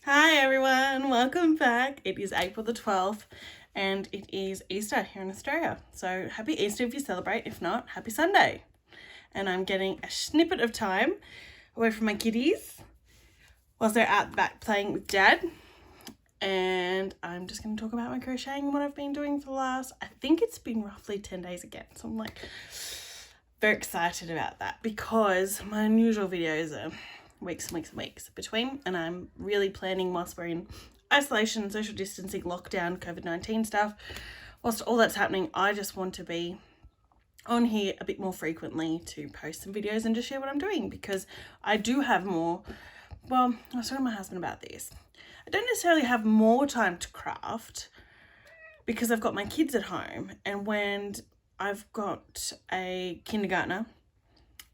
Hi everyone, welcome back. It is April the 12th and it is Easter here in Australia. So happy Easter if you celebrate, if not, happy Sunday. And I'm getting a snippet of time away from my kiddies whilst they're out the back playing with Dad. And I'm just going to talk about my crocheting and what I've been doing for the last, I think it's been roughly 10 days again. So I'm like very excited about that because my unusual videos are weeks and weeks and weeks between, and I'm really planning whilst we're in isolation, social distancing, lockdown, COVID-19 stuff. Whilst all that's happening, I just want to be on here a bit more frequently to post some videos and just share what I'm doing, because I do have more, well, I was talking to my husband about this. I don't necessarily have more time to craft because I've got my kids at home, and when I've got a kindergartner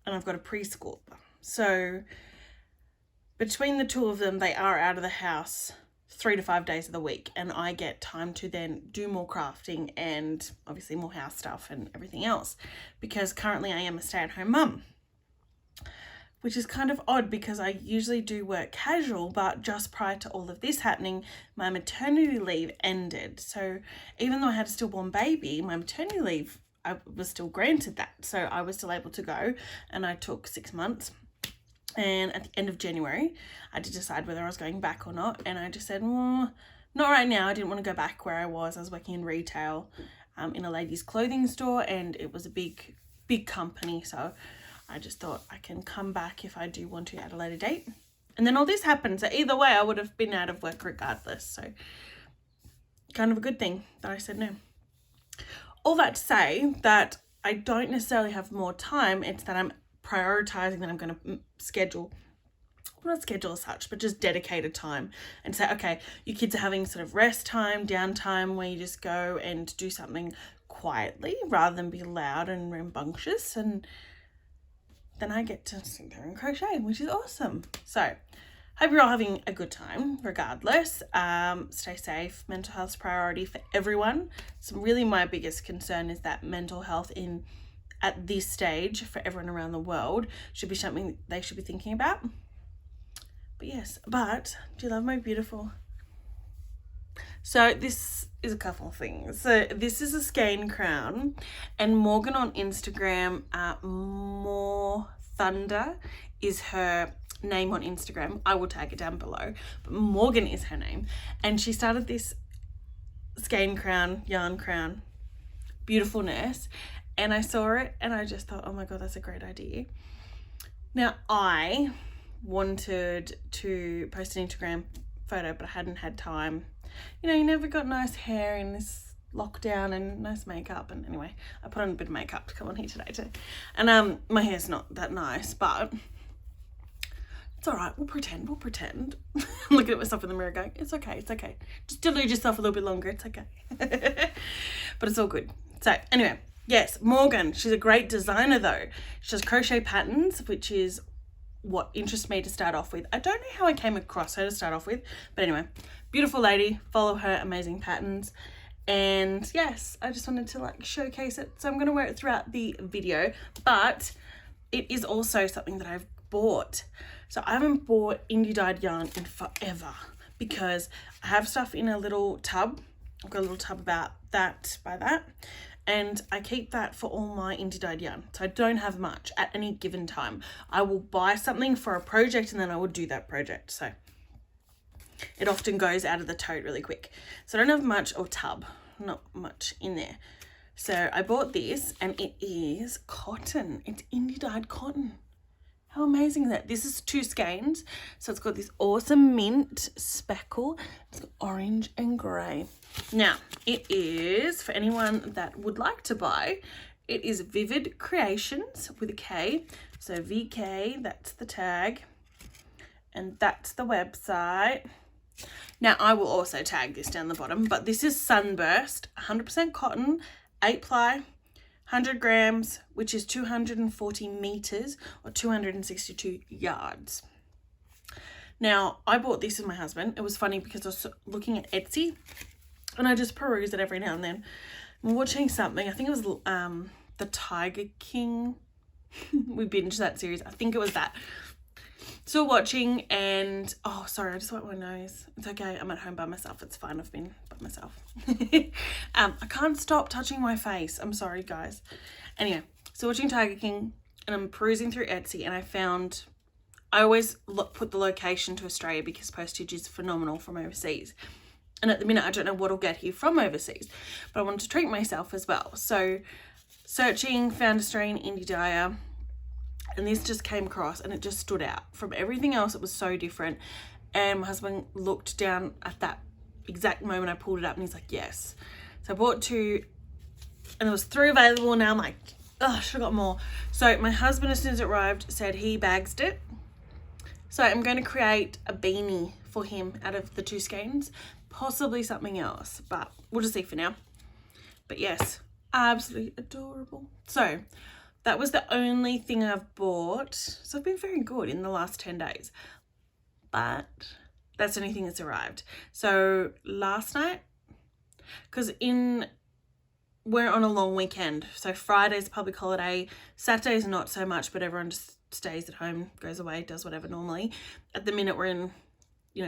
and I've got a preschooler. So between the two of them, they are out of the house 3 to 5 days of the week, and I get time to then do more crafting and obviously more house stuff and everything else, because currently I am a stay-at-home mum, which is kind of odd because I usually do work casual, but just prior to all of this happening, my maternity leave ended. So even though I had a stillborn baby, my maternity leave, I was still granted that. So I was still able to go, and I took 6 months. And at the end of January, I had to decide whether I was going back or not. And I just said, well, not right now. I didn't want to go back where I was. I was working in retail in a ladies' clothing store, and it was a big company. So I just thought I can come back if I do want to at a later date. And then all this happened. So either way, I would have been out of work regardless. So kind of a good thing that I said no. All that to say that I don't necessarily have more time. It's that I'm prioritizing that I'm going to schedule, well, not schedule as such, but just dedicated time and say, okay, your kids are having sort of rest time, downtime, where you just go and do something quietly rather than be loud and rambunctious. And then I get to sit there and crochet, which is awesome. So hope you're all having a good time regardless. Stay safe. Mental health's priority for everyone. So really my biggest concern is that mental health at this stage for everyone around the world should be something they should be thinking about. But yes, but do you love my beautiful? So this is a couple of things. So this is a skein crown, and Morgan on Instagram, More Thunder is her name on Instagram. I will tag it down below, but Morgan is her name, and she started this skein crown, yarn crown, beautifulness, and I saw it and I just thought, oh my God, that's a great idea. Now I wanted to post an Instagram photo, but I hadn't had time. You know, you never got nice hair in this lockdown and nice makeup. And anyway, I put on a bit of makeup to come on here today too. And my hair's not that nice, but it's all right. We'll pretend. I'm looking at myself in the mirror going, it's okay. Just delude yourself a little bit longer. It's okay. But it's all good. So anyway, yes, Morgan, she's a great designer though. She does crochet patterns, which is what interests me to start off with. I don't know how I came across her to start off with, but anyway, beautiful lady, follow her amazing patterns. And yes, I just wanted to showcase it. So I'm going to wear it throughout the video, but it is also something that I've bought. So I haven't bought indie dyed yarn in forever because I have stuff in a little tub. I've got a little tub about that by that. And I keep that for all my indie dyed yarn. So I don't have much at any given time. I will buy something for a project and then I will do that project. So it often goes out of the tote really quick. So I don't have much, or tub, not much in there. So I bought this and it is cotton. It's indie dyed cotton. How amazing is that? This is 2 skeins. So it's got this awesome mint speckle. It's got orange and grey. Now, it is, for anyone that would like to buy, it is Vivid Creations with a K. So VK, that's the tag. And that's the website. Now, I will also tag this down the bottom, but this is Sunburst, 100% cotton, 8 ply. 100 grams, which is 240 meters or 262 yards. Now, I bought this with my husband. It was funny because I was looking at Etsy and I just peruse it every now and then. I'm watching something, I think it was the Tiger King. We binged that series. I think it was that. still watching and, oh, sorry, I just wiped my nose. It's okay. I'm at home by myself. It's fine. I've been by myself. I can't stop touching my face. I'm sorry, guys. Anyway, so watching Tiger King and I'm perusing through Etsy and I always put the location to Australia because postage is phenomenal from overseas. And at the minute, I don't know what'll get here from overseas, but I wanted to treat myself as well. So searching, found Australian indie dyer, and this just came across and it just stood out. From everything else, it was so different. And my husband looked down at that exact moment I pulled it up and he's like, yes. So I bought 2 and there was 3 available. Now I'm like, oh, I should have got more. So my husband, as soon as it arrived, said he bagsed it. So I'm going to create a beanie for him out of the 2 skeins. Possibly something else, but we'll just see for now. But yes, absolutely adorable. So that was the only thing I've bought. So I've been very good in the last 10 days. But that's the only thing that's arrived. So last night, because we're on a long weekend. So Friday's public holiday. Saturday's not so much, but everyone just stays at home, goes away, does whatever normally. At the minute we're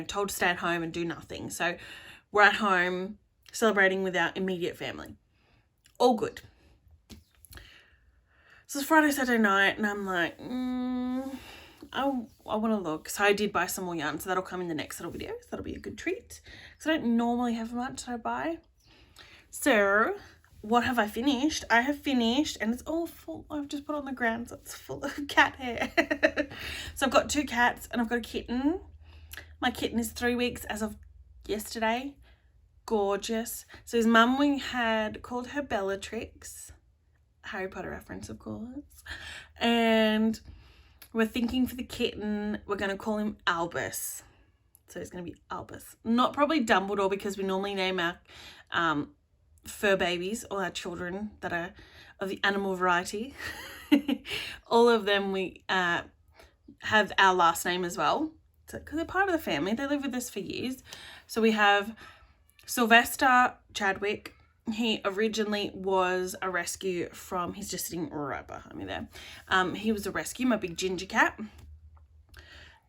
told to stay at home and do nothing. So we're at home celebrating with our immediate family. All good. So it's Friday, Saturday night, and I'm like, I want to look. So I did buy some more yarn, so that'll come in the next little video. So that'll be a good treat. So I don't normally have much that I buy. So what have I finished? I have finished, and it's all full. I've just put on the ground, so it's full of cat hair. So I've got 2 cats, and I've got a kitten. My kitten is 3 weeks as of yesterday. Gorgeous. So his mum, we had called her Bellatrix. Harry Potter reference, of course. And we're thinking for the kitten, we're going to call him Albus. So he's going to be Albus. Not probably Dumbledore, because we normally name our fur babies, all our children that are of the animal variety. All of them we have our last name as well. Because they're part of the family. They live with us for years. So we have Sylvester Chadwick. He originally was a rescue from, he's just sitting right behind me there. He was a rescue, my big ginger cat.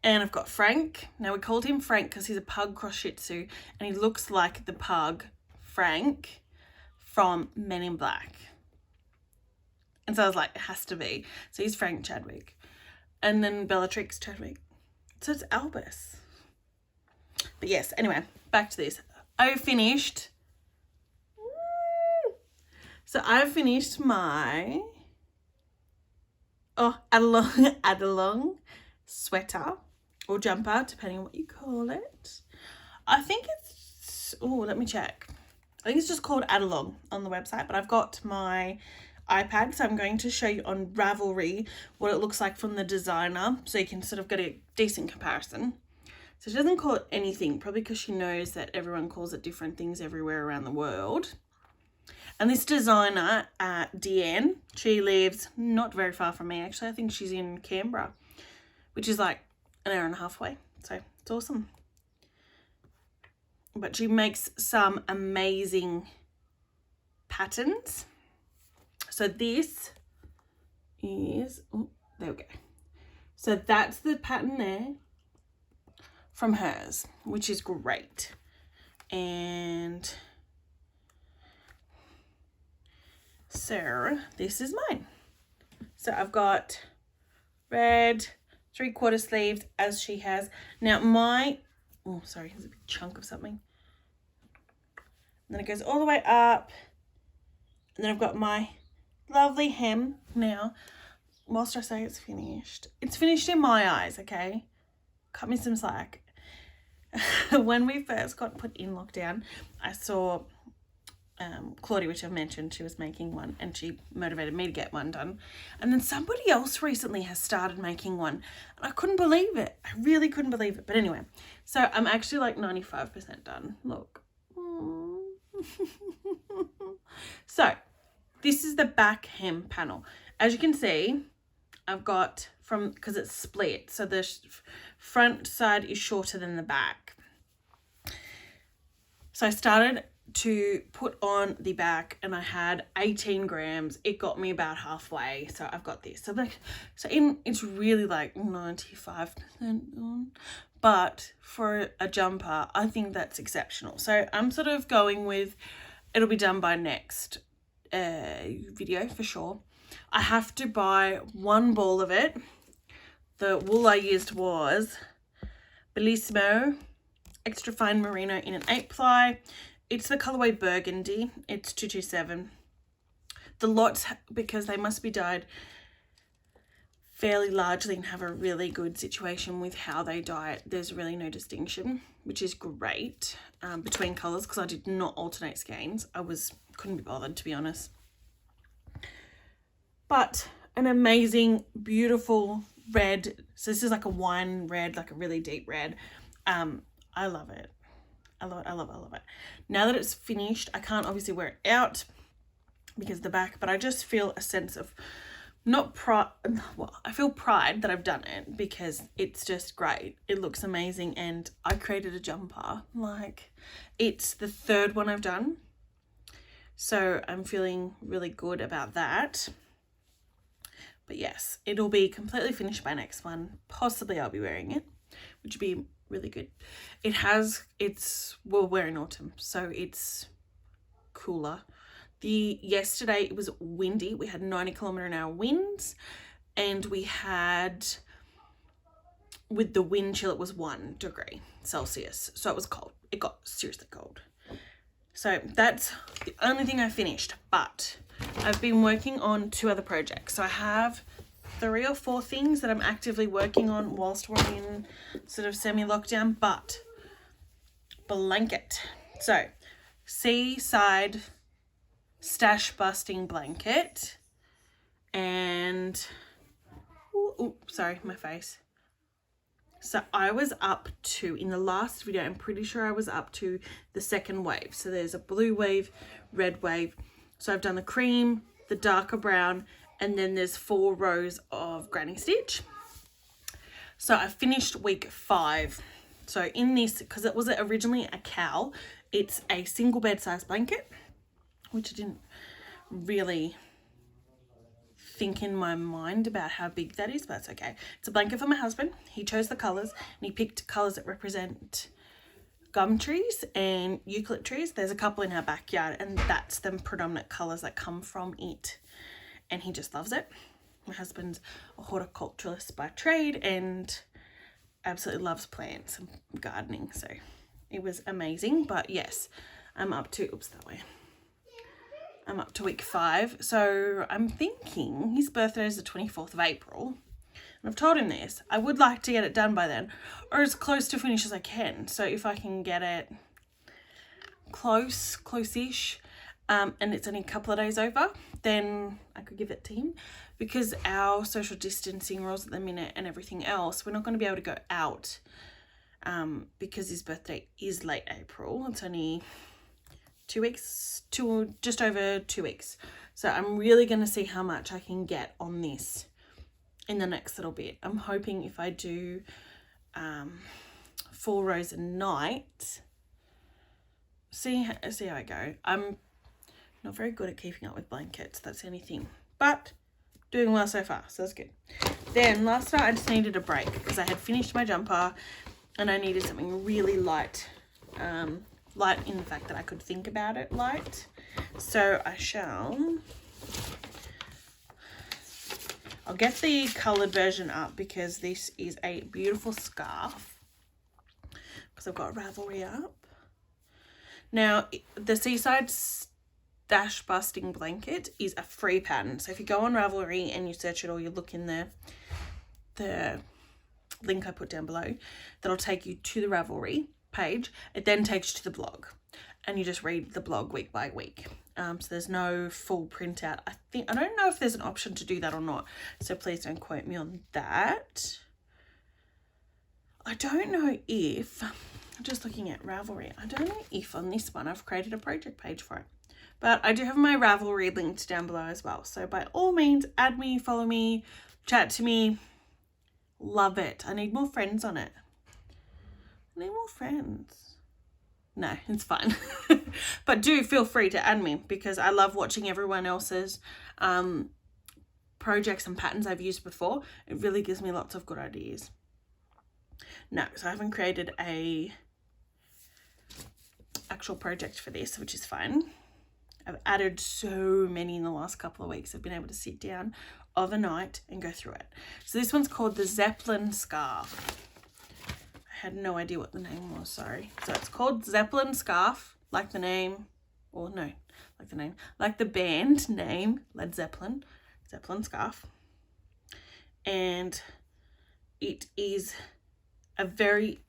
And I've got Frank. Now we called him Frank because he's a pug cross shih tzu. And he looks like the pug Frank from Men in Black. And so I was like, it has to be. So he's Frank Chadwick. And then Bellatrix Chadwick. So it's Albus. But yes, anyway, back to this. I finished. So I finished my Adelong sweater or jumper, depending on what you call it. I think it's, let me check. I think it's just called Adelong on the website, but I've got my iPad, so I'm going to show you on Ravelry what it looks like from the designer, so you can sort of get a decent comparison. So she doesn't call it anything, probably because she knows that everyone calls it different things everywhere around the world. And this designer, Deanne, she lives not very far from me, actually. I think she's in Canberra, which is like an hour and a half away. So it's awesome. But she makes some amazing patterns. So this is, there we go. So that's the pattern there from hers, which is great. And so this is mine. So I've got red 3/4 sleeves as she has. Now my, sorry, there's a big chunk of something. And then it goes all the way up. And then I've got my lovely hem. Now, whilst I say it's finished in my eyes, okay? Cut me some slack. When we first got put in lockdown, I saw Claudia, which I've mentioned, she was making one and she motivated me to get one done. And then somebody else recently has started making one. And I couldn't believe it. I really couldn't believe it. But anyway, so I'm actually like 95% done. Look. So this is the back hem panel. As you can see, I've got because it's split, so the front side is shorter than the back. So I started to put on the back, and I had 18 grams. It got me about halfway, so I've got this. It's really like 95% on, but for a jumper, I think that's exceptional. So I'm sort of going with, it'll be done by next video for sure. I have to buy one ball of it. The wool I used was Bellissimo Extra Fine Merino in an 8-ply. It's the colorway Burgundy. It's 227. The lots, because they must be dyed fairly largely and have a really good situation with how they dye it, there's really no distinction, which is great between colors, because I did not alternate skeins. Couldn't be bothered, to be honest. But an amazing, beautiful red. So this is like a wine red, like a really deep red. I love it. I love it. Now that it's finished, I can't obviously wear it out because of the back, but I just feel a sense of I feel pride that I've done it, because it's just great. It looks amazing, and I created a jumper. Like, it's the third one I've done. So I'm feeling really good about that. But yes, it'll be completely finished by next one. Possibly I'll be wearing it, which would be really good. We're wearing autumn, so it's cooler. Yesterday it was windy. We had 90km/h winds, and we had, with the wind chill, it was 1 degree Celsius. So it was cold. It got seriously cold. So that's the only thing I finished, but I've been working on 2 other projects. So I have 3 or 4 things that I'm actively working on whilst we're in sort of semi-lockdown, but blanket. So seaside stash busting blanket, and sorry, my face. So I was up to, in the last video, I'm pretty sure I was up to the second wave. So there's a blue wave, red wave. So I've done the cream, the darker brown, and then there's 4 rows of granny stitch. So I finished week 5. So in this, because it was originally a cowl, it's a single bed size blanket, which I didn't really think in my mind about how big that is, but that's okay. It's a blanket for my husband. He chose the colours, and he picked colours that represent gum trees and eucalypt trees. There's a couple in our backyard, and that's the predominant colours that come from it, and he just loves it. My husband's a horticulturalist by trade and absolutely loves plants and gardening, so it was amazing. But yes, I'm up to week 5. So I'm thinking his birthday is the 24th of April. And I've told him this. I would like to get it done by then, or as close to finish as I can. So if I can get it close-ish, and it's only a couple of days over, then I could give it to him. Because our social distancing rules at the minute and everything else, we're not going to be able to go out because his birthday is late April. It's only 2 weeks, just over 2 weeks. So I'm really going to see how much I can get on this in the next little bit. I'm hoping if I do 4 rows a night, see how I go. I'm not very good at keeping up with blankets, that's the only thing, but doing well so far, so that's good. Then last night I just needed a break because I had finished my jumper and I needed something really light. Light in the fact that I could think about it light. So I'll get the coloured version up because this is a beautiful scarf, because I've got Ravelry up. Now, the Seaside Stash Busting Blanket is a free pattern. So if you go on Ravelry and you search it, or you look in the link I put down below, that'll take you to the Ravelry page. It then takes you to the blog, and you just read the blog week by week. So there's no full printout. I don't know if there's an option to do that or not, so please don't quote me on that. I don't know if, I'm just looking at Ravelry, I don't know if on this one I've created a project page for it, but I do have my Ravelry linked down below as well. So by all means, add me, follow me, chat to me. Love it. I need more friends on it. I need more friends. No, it's fine. But do feel free to add me, because I love watching everyone else's projects and patterns I've used before. It really gives me lots of good ideas. No, so I haven't created a actual project for this, which is fine. I've added so many in the last couple of weeks. I've been able to sit down overnight and go through it. So this one's called the Zeppelin Scarf. I had no idea what the name was, sorry. So it's called Zeppelin Scarf, like the name, or no, like the name, like the band name, Led Zeppelin, Zeppelin Scarf. And it is a very,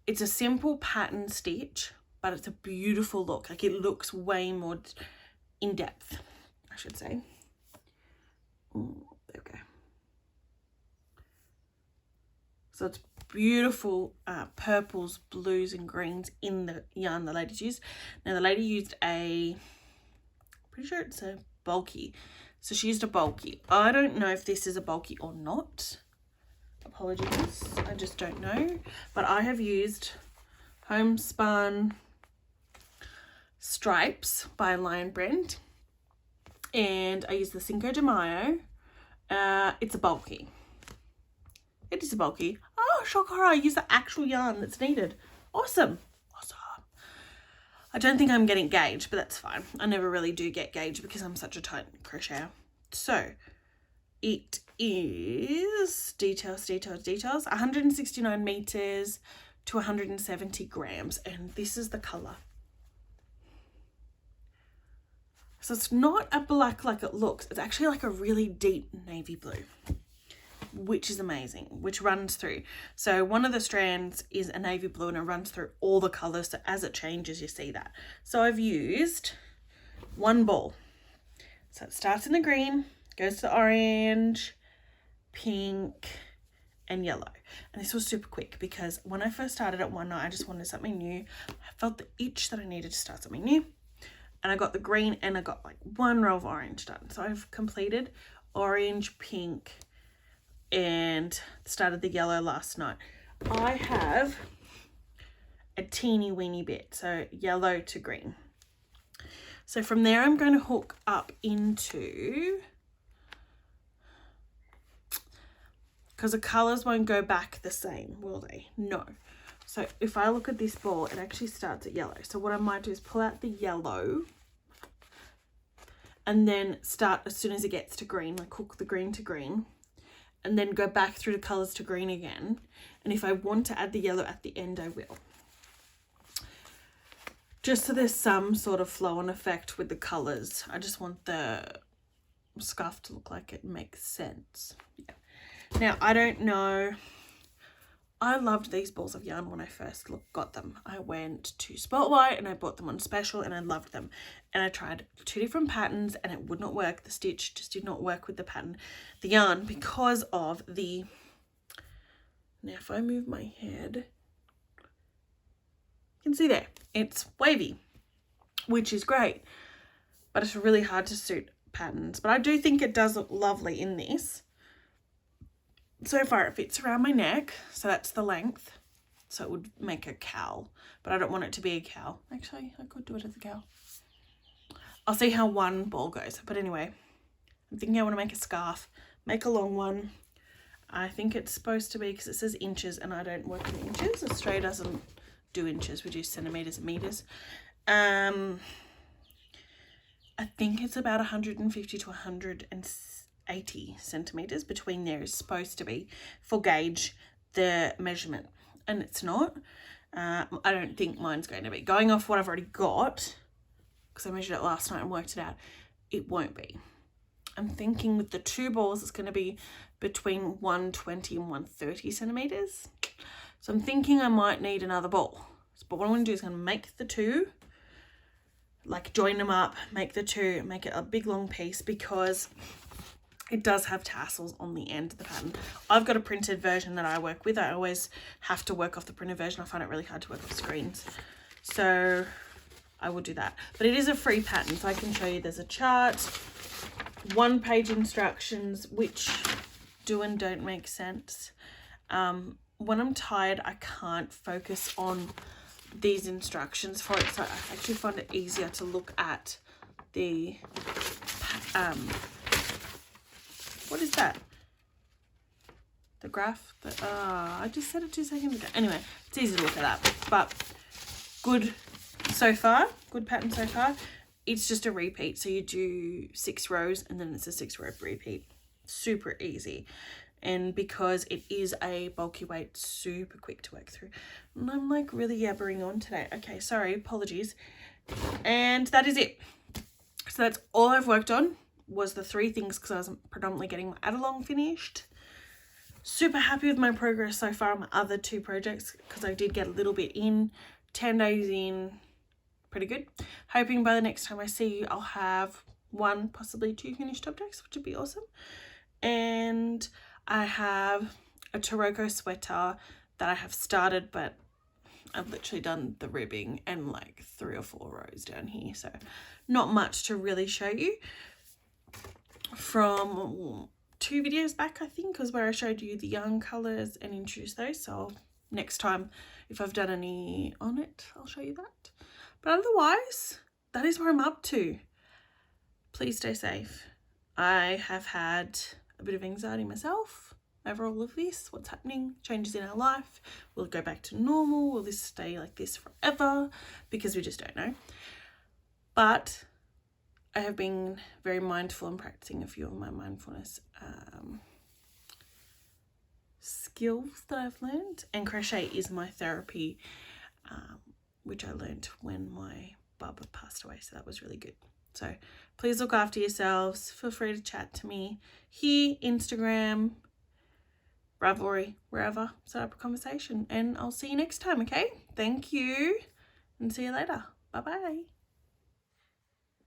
it's a simple pattern stitch, but it's a beautiful look. Like, it looks way more in depth, I should say. Ooh, there we go. So it's beautiful purples, blues and greens in the yarn the lady's used. Now the lady used pretty sure it's a bulky. So she used a bulky. I don't know if this is a bulky or not. Apologies, I just don't know. But I have used homespun stripes by Lion Brand, and I use the Cinco de Mayo. It's a bulky. It is a bulky. Oh, Shokara, I use the actual yarn that's needed. Awesome. I don't think I'm getting gauge, but that's fine. I never really do get gauge because I'm such a tight crocheter. So it is details, 169 meters to 170 grams, and this is the color. So it's not a black like it looks. It's actually like a really deep navy blue, which is amazing, which runs through. So one of the strands is a navy blue and it runs through all the colors. So as it changes, you see that. So I've used one ball. So it starts in the green, goes to orange, pink, and yellow. And this was super quick because when I first started at one night, I just wanted something new. I felt the itch that I needed to start something new. And I got the green and I got like one row of orange done. So I've completed orange, pink, and started the yellow last night. I have a teeny weeny bit, so yellow to green. So from there I'm going to hook up into, because the colors won't go back the same, will they? No. So if I look at this ball, it actually starts at yellow. So what I might do is pull out the yellow and then start as soon as it gets to green, like hook the green to green, and then go back through the colours to green again. And if I want to add the yellow at the end, I will. Just so there's some sort of flow on effect with the colours. I just want the scarf to look like it makes sense. Yeah. Now, I don't know. I loved these balls of yarn when I first got them. I went to Spotlight and I bought them on special and I loved them. And I tried 2 different patterns and it would not work. The stitch just did not work with the pattern, the yarn, because of the... Now, if I move my head, you can see there, it's wavy, which is great, but it's really hard to suit patterns. But I do think it does look lovely in this. So far it fits around my neck, so that's the length, so it would make a cowl, but I don't want it to be a cowl. Actually, I could do it as a cowl. I'll see how one ball goes, but anyway, I'm thinking I want to make a scarf, make a long one. I think it's supposed to be, because it says inches and I don't work in inches. Australia doesn't do inches, we do centimeters and meters. I think it's about 150 to 180 centimeters between there is supposed to be for gauge the measurement, and it's not. I don't think mine's going to be. Going off what I've already got, because I measured it last night and worked it out, it won't be. I'm thinking with the 2 balls it's going to be between 120 and 130 centimeters. So I'm thinking I might need another ball. But what I'm going to do is I'm going to make the 2, like join them up, make the 2, make it a big long piece, because it does have tassels on the end of the pattern. I've got a printed version that I work with. I always have to work off the printed version. I find it really hard to work off screens. So I will do that. But it is a free pattern, so I can show you there's a chart, 1-page instructions, which do and don't make sense. when I'm tired, I can't focus on these instructions for it, so I actually find it easier to look at the what is that, the graph that I just said it 2 seconds ago. Anyway, it's easy to look at that, but good so far, good pattern so far. It's just a repeat, so you do 6 rows and then it's a 6 row repeat. Super easy, and because it is a bulky weight, super quick to work through. And I'm like really yabbering on today. Okay, sorry, apologies. And that is it. So that's all I've worked on, was the 3 things, because I was predominantly getting my Adelong finished. Super happy with my progress so far on my other 2 projects, because I did get a little bit in. 10 days in, pretty good. Hoping by the next time I see you, I'll have 1, possibly 2 finished objects, which would be awesome. And I have a Taroko sweater that I have started, but I've literally done the ribbing and like 3 or 4 rows down here, so not much to really show you. From 2 videos back, I think, was where I showed you the yarn colours and introduced those, so next time if I've done any on it, I'll show you that. But otherwise, that is where I'm up to. Please stay safe. I have had a bit of anxiety myself over all of this, what's happening, changes in our life. Will it go back to normal? Will this stay like this forever? Because we just don't know. But I have been very mindful and practicing a few of my mindfulness skills that I've learned, and crochet is my therapy, which I learned when my bubba passed away, so that was really good. So please look after yourselves. Feel free to chat to me here, Instagram, Ravelry, wherever. Set up a conversation, and I'll see you next time, okay? Thank you, and see you later. Bye-bye.